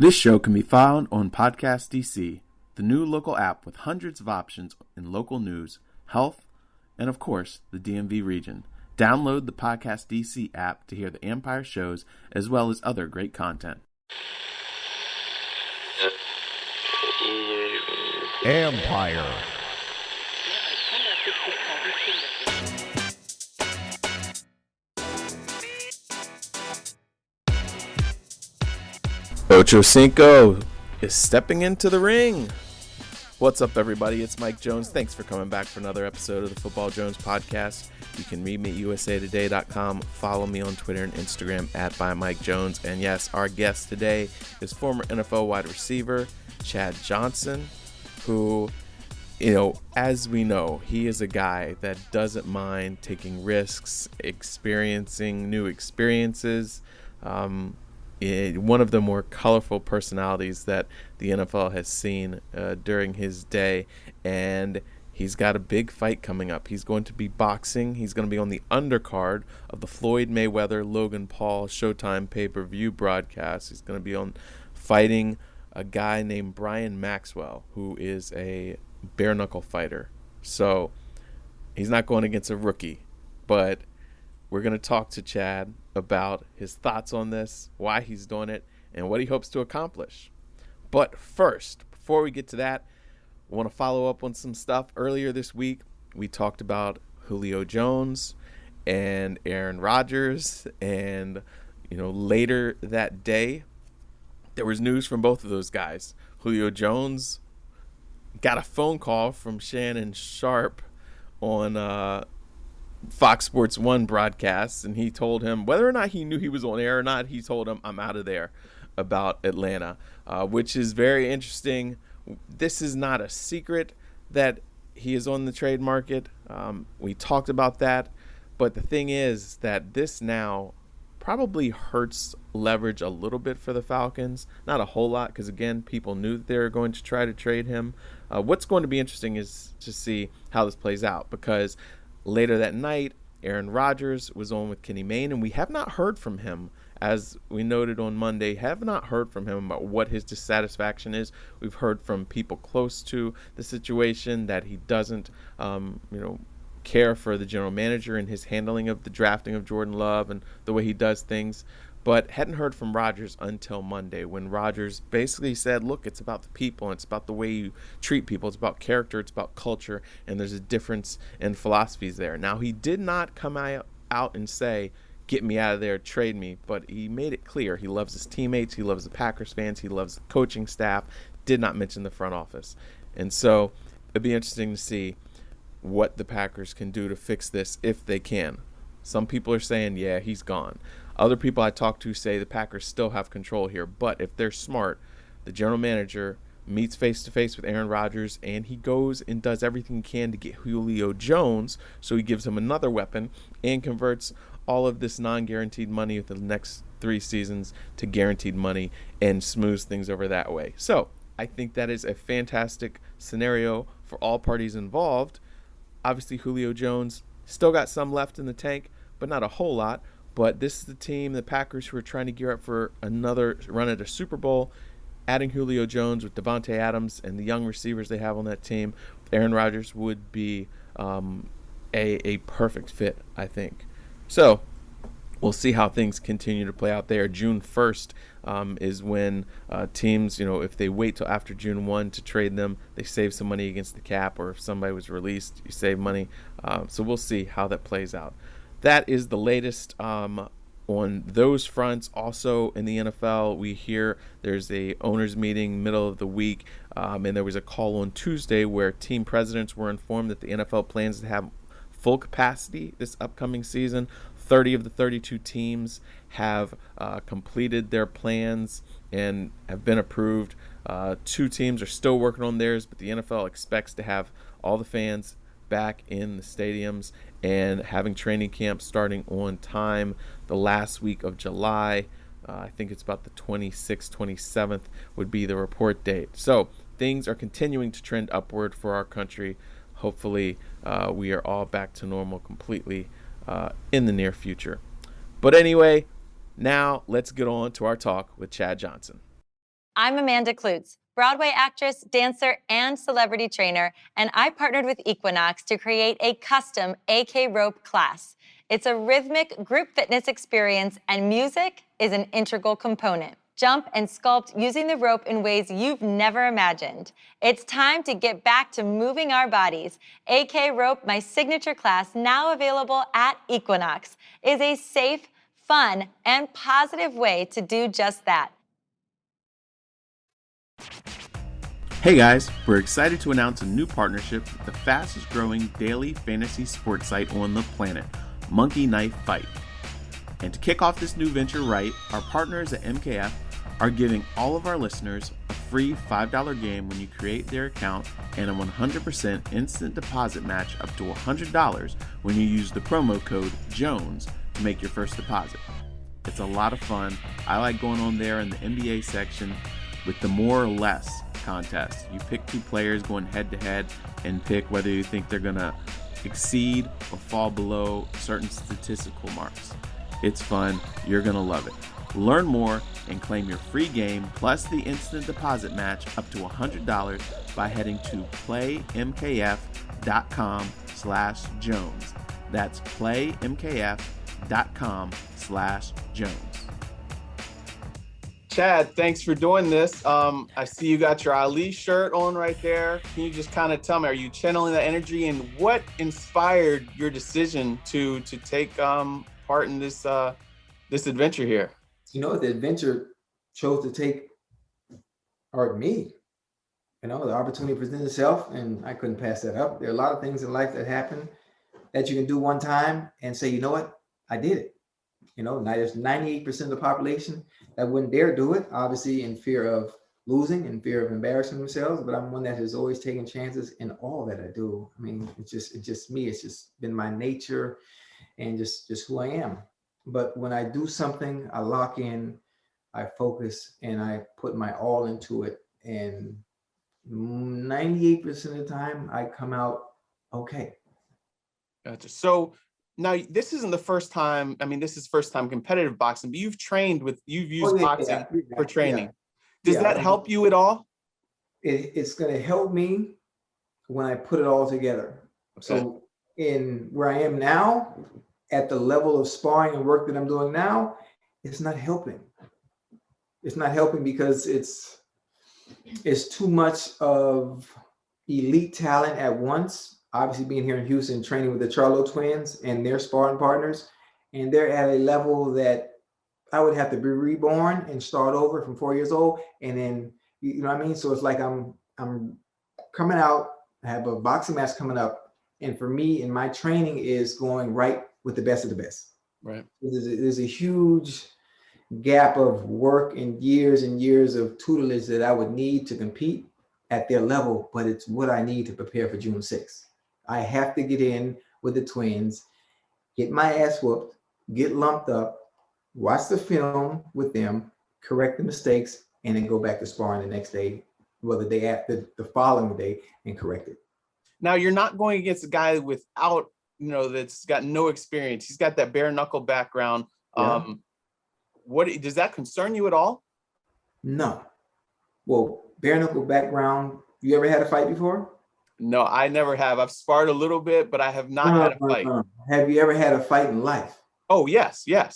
This show can be found on Podcast DC, the new local app with hundreds of options in local news, health, and of course, the DMV region. Download the Podcast DC app to hear the Empire shows as well as other great content. Empire. Ochocinco is stepping into the ring. What's up, everybody? It's Mike Jones. Thanks for coming back for another episode of the Football Jones podcast. You can read me at usatoday.com. Follow me on Twitter and Instagram at @ByMikeJones. And yes, our guest today is former NFL wide receiver Chad Johnson, who, as we know, he is a guy that doesn't mind taking risks, experiencing new experiences. One of the more colorful personalities that the NFL has seen during his day, and he's got a big fight coming up. He's going to be boxing. He's going to be on the undercard of the Floyd Mayweather-Logan Paul Showtime pay-per-view broadcast. He's going to be on fighting a guy named Brian Maxwell, who is a bare-knuckle fighter. So he's not going against a rookie, but we're going to talk to Chad about his thoughts on this, why he's doing it, and what he hopes to accomplish. But first, before we get to that, I want to follow up on some stuff. Earlier this week, we talked about Julio Jones and Aaron Rodgers, and later that day, there was news from both of those guys. Julio Jones got a phone call from Shannon Sharpe on Fox Sports 1 broadcast, and he told him, whether or not he knew he was on air or not, he told him, I'm out of there, about Atlanta, which is very interesting. This is not a secret that he is on the trade market. We talked about that, but the thing is that this now probably hurts leverage a little bit for the Falcons. Not a whole lot, because again, people knew that they were going to try to trade him. What's going to be interesting is to see how this plays out, because later that night, Aaron Rodgers was on with Kenny Mayne, and we have not heard from him. As we noted on Monday, have not heard from him about what his dissatisfaction is. We've heard from people close to the situation that he doesn't, care for the general manager and his handling of the drafting of Jordan Love and the way he does things. But hadn't heard from Rodgers until Monday, when Rodgers basically said, look, it's about the people, and it's about the way you treat people, it's about character, it's about culture, and there's a difference in philosophies there. Now, he did not come out and say, get me out of there, trade me, but he made it clear he loves his teammates, he loves the Packers fans, he loves the coaching staff, did not mention the front office. And so it'd be interesting to see what the Packers can do to fix this, if they can. Some people are saying, yeah, he's gone. Other people I talk to say the Packers still have control here, but if they're smart, the general manager meets face-to-face with Aaron Rodgers, and he goes and does everything he can to get Julio Jones, so he gives him another weapon and converts all of this non-guaranteed money with the next 3 seasons to guaranteed money and smooths things over that way. So I think that is a fantastic scenario for all parties involved. Obviously, Julio Jones still got some left in the tank, but not a whole lot. But this is the team, the Packers, who are trying to gear up for another run at a Super Bowl. Adding Julio Jones with Devontae Adams and the young receivers they have on that team, Aaron Rodgers would be a perfect fit, I think. So we'll see how things continue to play out there. June 1st is when teams, if they wait till after June 1 to trade them, they save some money against the cap, or if somebody was released, you save money. So we'll see how that plays out. That is the latest on those fronts. Also in the NFL, we hear there's a owners meeting middle of the week, and there was a call on Tuesday where team presidents were informed that the NFL plans to have full capacity this upcoming season. 30 of the 32 teams have completed their plans and have been approved. 2 teams are still working on theirs, but the NFL expects to have all the fans back in the stadiums and having training camp starting on time the last week of July. I think it's about the 26th, 27th would be the report date. So things are continuing to trend upward for our country. Hopefully we are all back to normal completely in the near future. But anyway, now let's get on to our talk with Chad Johnson. I'm Amanda Klutz, Broadway actress, dancer, and celebrity trainer, and I partnered with Equinox to create a custom AK rope class. It's a rhythmic group fitness experience, and music is an integral component. Jump and sculpt using the rope in ways you've never imagined. It's time to get back to moving our bodies. AK Rope, my signature class, now available at Equinox, is a safe, fun, and positive way to do just that. Hey guys, we're excited to announce a new partnership with the fastest growing daily fantasy sports site on the planet, Monkey Knife Fight. And to kick off this new venture right, our partners at MKF are giving all of our listeners a free $5 game when you create their account and a 100% instant deposit match up to $100 when you use the promo code JONES to make your first deposit. It's a lot of fun. I like going on there in the NBA section with the more or less contest. You pick two players going head to head and pick whether you think they're gonna exceed or fall below certain statistical marks. It's fun. You're gonna love it. Learn more and claim your free game plus the instant deposit match up to $100 by heading to playmkf.com/Jones. That's playmkf.com/Jones. Chad, thanks for doing this. I see you got your Ali shirt on right there. Can you just kind of tell me, are you channeling that energy, and what inspired your decision to take part in this adventure here? You know, the adventure chose to take me. You know, the opportunity presented itself, and I couldn't pass that up. There are a lot of things in life that happen that you can do one time and say, you know what, I did it. You know, now there's 98% of the population that wouldn't dare do it, obviously in fear of losing, in fear of embarrassing themselves. But I'm one that has always taken chances in all that I do. I mean, it's just me. It's just been my nature and just who I am. But when I do something, I lock in, I focus, and I put my all into it. And 98% of the time, I come out okay. Gotcha. So now this isn't the first time. I mean, this is first time competitive boxing, but you've used boxing for training. Does that help you at all? It's going to help me when I put it all together. Okay. So in where I am now, at the level of sparring and work that I'm doing now, it's not helping. It's not helping because it's too much of elite talent at once. Obviously being here in Houston, training with the Charlo twins and their sparring partners, and they're at a level that I would have to be reborn and start over from 4 years old. And then, you know what I mean? So it's like I'm coming out, I have a boxing match coming up. And for me, and my training is going right with the best of the best. Right. There's a huge gap of work and years of tutelage that I would need to compete at their level, but it's what I need to prepare for June 6th. I have to get in with the twins, get my ass whooped, get lumped up, watch the film with them, correct the mistakes, and then go back to sparring the next day, well, the day after, the following day, and correct it. Now, you're not going against a guy without, that's got no experience. He's got that bare knuckle background. Yeah. What does that concern you at all? No. Well, bare knuckle background. You ever had a fight before? No, I never have. I've sparred a little bit, but I have not had a fight. Have you ever had a fight in life? Oh, yes. Yeah,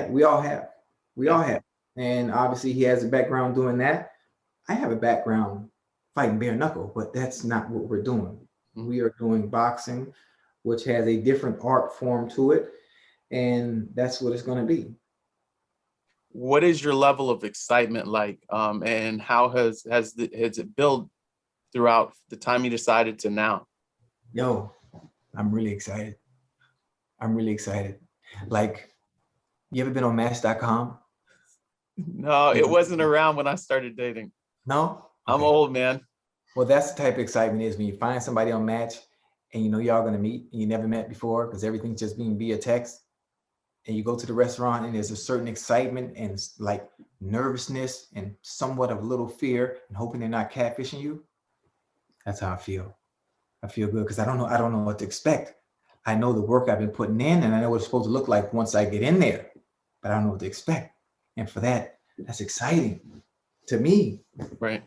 we all have. All have. And obviously he has a background doing that. I have a background fighting bare knuckle, but that's not what we're doing. Mm-hmm. We are doing boxing, which has a different art form to it. And that's what it's going to be. What is your level of excitement like? And how has it built throughout the time you decided to now? Yo, I'm really excited. Like, you ever been on Match.com? No, it wasn't around when I started dating. No? Okay. I'm old, man. Well, that's the type of excitement is when you find somebody on Match and you know y'all gonna meet and you never met before because everything's just being via text. And you go to the restaurant and there's a certain excitement and like nervousness and somewhat of a little fear and hoping they're not catfishing you. That's how I feel. I feel good because I don't know what to expect. I know the work I've been putting in and I know what it's supposed to look like once I get in there, but I don't know what to expect. And for that, that's exciting. to me. Right.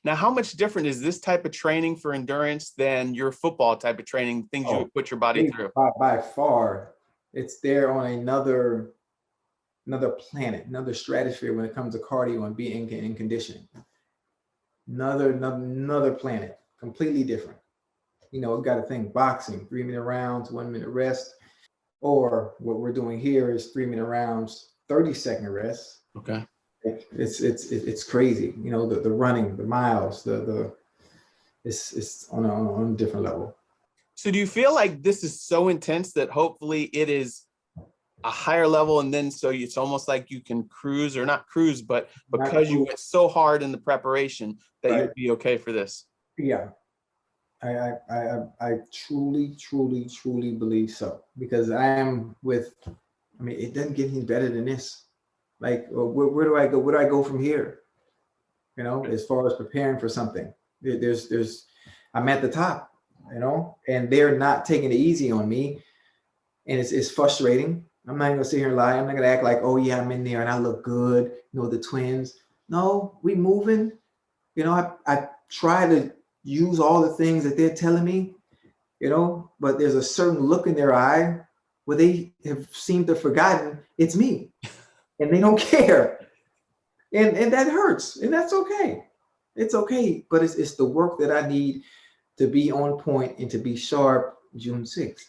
Now, how much different is this type of training for endurance than your football type of training, things you would put your body through? By far, it's there on another planet, another stratosphere when it comes to cardio and being in conditioning. Another planet, completely different. You know, we've got to think boxing, 3-minute rounds, 1-minute rest, or what we're doing here is 3-minute rounds, 30-second rest. Okay. It's crazy. You know, the running, the miles, it's on a different level. So do you feel like this is so intense that hopefully it is a higher level, and then so it's almost like you can cruise, or not cruise, but because you went so hard in the preparation that you'll be okay for this? Yeah. I truly believe so, because it doesn't get any better than this. Like, where do I go? Where do I go from here? You know, as far as preparing for something, I'm at the top, you know, and they're not taking it easy on me. And it's frustrating. I'm not gonna sit here and lie. I'm not gonna act like, oh yeah, I'm in there and I look good. You know, the twins. No, we moving. You know, I try to use all the things that they're telling me, you know, but there's a certain look in their eye where they have seemed to have forgotten it's me, and they don't care. And that hurts, and that's okay. It's okay, but it's the work that I need to be on point and to be sharp June 6th.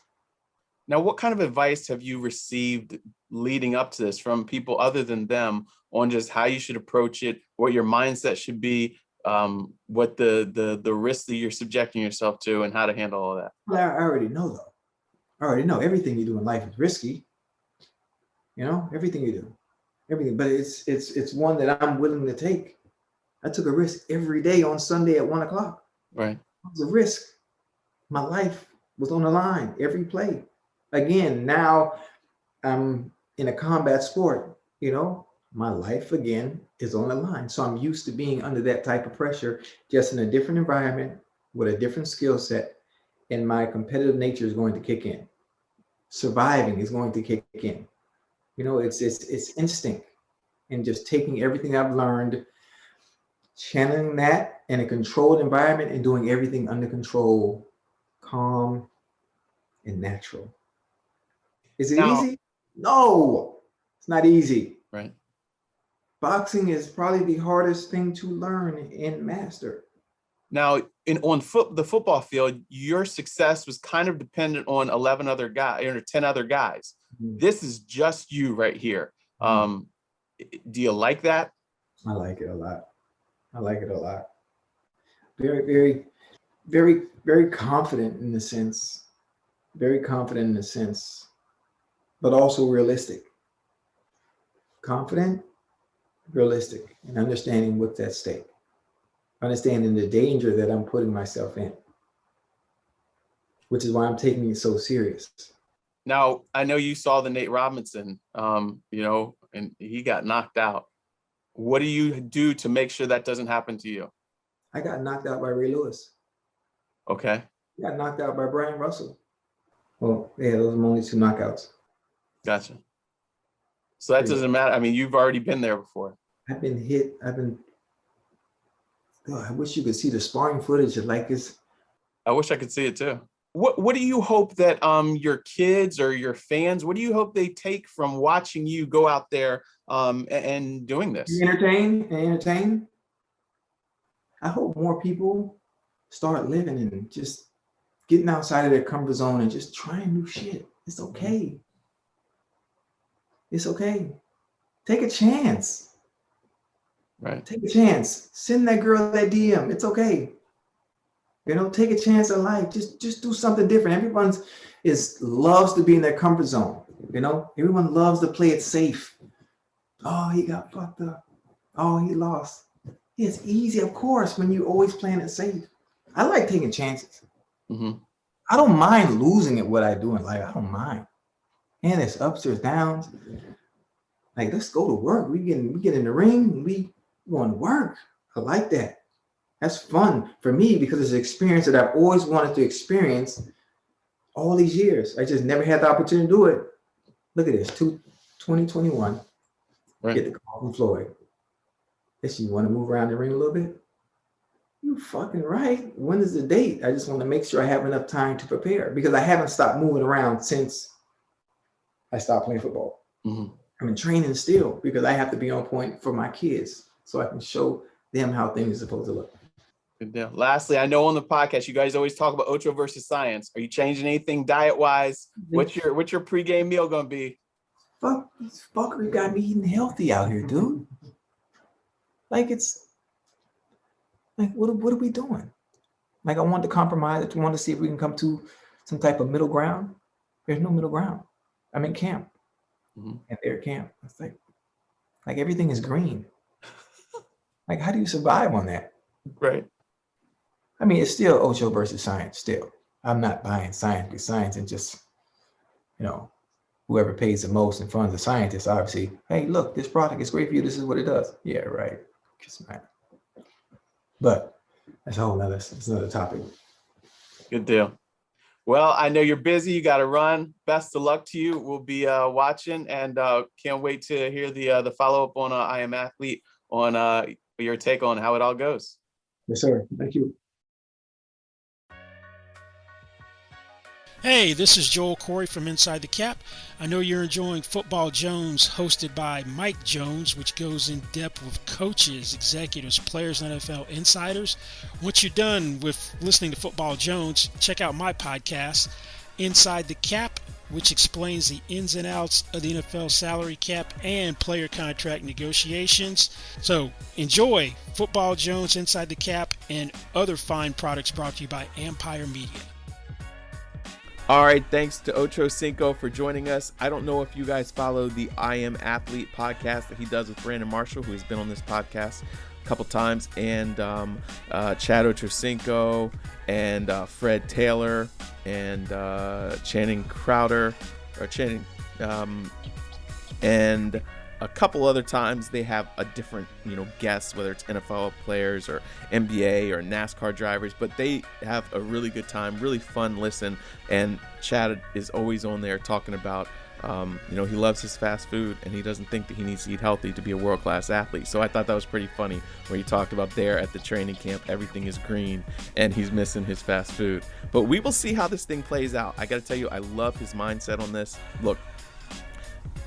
Now, what kind of advice have you received leading up to this from people other than them on just how you should approach it, what your mindset should be, what the risks that you're subjecting yourself to, and how to handle all that? Well, I already know, though. I already know everything you do in life is risky. You know, everything you do, everything. But it's one that I'm willing to take. I took a risk every day on Sunday at 1 o'clock. Right. It was a risk. My life was on the line every play. Again, now I'm in a combat sport, you know, my life again is on the line. So I'm used to being under that type of pressure, just in a different environment with a different skill set, and my competitive nature is going to kick in. Surviving is going to kick in. You know, it's instinct, and just taking everything I've learned, channeling that in a controlled environment, and doing everything under control, calm, and natural. Is it easy? No, it's not easy. Right. Boxing is probably the hardest thing to learn and master. Now, the football field, your success was kind of dependent on 11 other guys or 10 other guys. Mm-hmm. This is just you right here. Mm-hmm. Do you like that? I like it a lot. I like it a lot. Very, very, very, very confident in the sense. Very confident in the sense, but also realistic. Confident, realistic, and understanding what's at stake. Understanding the danger that I'm putting myself in, which is why I'm taking it so serious. Now, I know you saw the Nate Robinson, you know, and he got knocked out. What do you do to make sure that doesn't happen to you? I got knocked out by Ray Lewis. Okay. I got knocked out by Brian Russell. Well, yeah, those are only 2 knockouts. Gotcha. So that doesn't matter. I mean, you've already been there before. I've been hit. God, I wish you could see the sparring footage. Like it's. I wish I could see it too. What do you hope that your kids or your fans, what do you hope they take from watching you go out there and doing this? Entertain. I hope more people start living and just getting outside of their comfort zone and just trying new shit. It's okay. It's okay. Take a chance. Right. Take a chance. Send that girl that DM. It's okay. You know, take a chance in life. Just do something different. Everyone loves to be in their comfort zone. You know, everyone loves to play it safe. Oh, he got fucked up. Oh, he lost. Yeah, it's easy, of course, when you always playing it safe. I like taking chances. Mm-hmm. I don't mind losing at what I do in life. I don't mind. And it's ups or downs. Like, let's go to work. We get in the ring. We going to work. I like that. That's fun for me because it's an experience that I've always wanted to experience all these years. I just never had the opportunity to do it. Look at this, 2021. Right. Get the call from Floyd. Listen, you want to move around the ring a little bit? You fucking right. When is the date? I just want to make sure I have enough time to prepare because I haven't stopped moving around since I stopped playing football. Mm-hmm. I'm in training still because I have to be on point for my kids so I can show them how things are supposed to look. Good deal. Lastly, I know on the podcast you guys always talk about Ocho versus science. Are you changing anything diet wise? What's your pregame meal gonna be? Fuck, this fucker got me eating healthy out here, dude. Like it's like what are we doing? Like I want to compromise. I want to see if we can come to some type of middle ground. There's no middle ground. I'm in camp, and they're at camp. It's like everything is green. Like how do you survive on that? Right. I mean, it's still Ocho versus science. Still, I'm not buying science because science and just, whoever pays the most and funds the scientists, obviously, hey, look, this product is great for you. This is what it does. Yeah, right. But that's another topic. Good deal. Well, I know you're busy. You got to run. Best of luck to you. We'll be watching and can't wait to hear the follow-up on I Am Athlete on your take on how it all goes. Yes, sir. Thank you. Hey, this is Joel Corey from Inside the Cap. I know you're enjoying Football Jones, hosted by Mike Jones, which goes in depth with coaches, executives, players, and NFL insiders. Once you're done with listening to Football Jones, check out my podcast, Inside the Cap, which explains the ins and outs of the NFL salary cap and player contract negotiations. So enjoy Football Jones, Inside the Cap, and other fine products brought to you by Empire Media. All right, thanks to Ochocinco for joining us. I don't know if you guys follow the I Am Athlete podcast that he does with Brandon Marshall, who has been on this podcast a couple times, and Chad Ochocinco, and Fred Taylor, and Channing Crowder, and a couple other times they have a different, guests, whether it's NFL players or NBA or NASCAR drivers, but they have a really good time, really fun listen. And Chad is always on there talking about, he loves his fast food and he doesn't think that he needs to eat healthy to be a world-class athlete. So I thought that was pretty funny where he talked about there at the training camp, everything is green and he's missing his fast food. But we will see how this thing plays out. I got to tell you, I love his mindset on this. Look,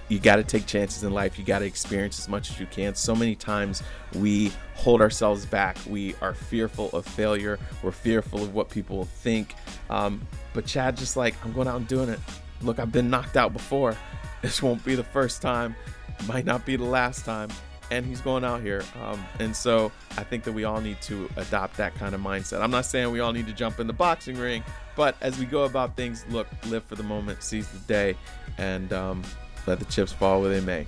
you got to take chances in life. You got to experience as much as you can. So many times we hold ourselves back. We are fearful of failure. We're fearful of what people will think. But Chad just I'm going out and doing it. Look, I've been knocked out before. This won't be the first time. It might not be the last time. And he's going out here. And so I think that we all need to adopt that kind of mindset. I'm not saying we all need to jump in the boxing ring, but as we go about things, look, live for the moment, seize the day, and let the chips fall where they may.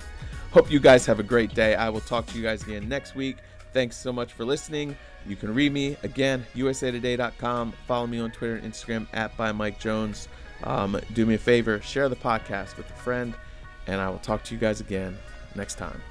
Hope you guys have a great day. I will talk to you guys again next week. Thanks so much for listening. You can read me again, usatoday.com. Follow me on Twitter and Instagram @ByMikeJones. Do me a favor, share the podcast with a friend, and I will talk to you guys again next time.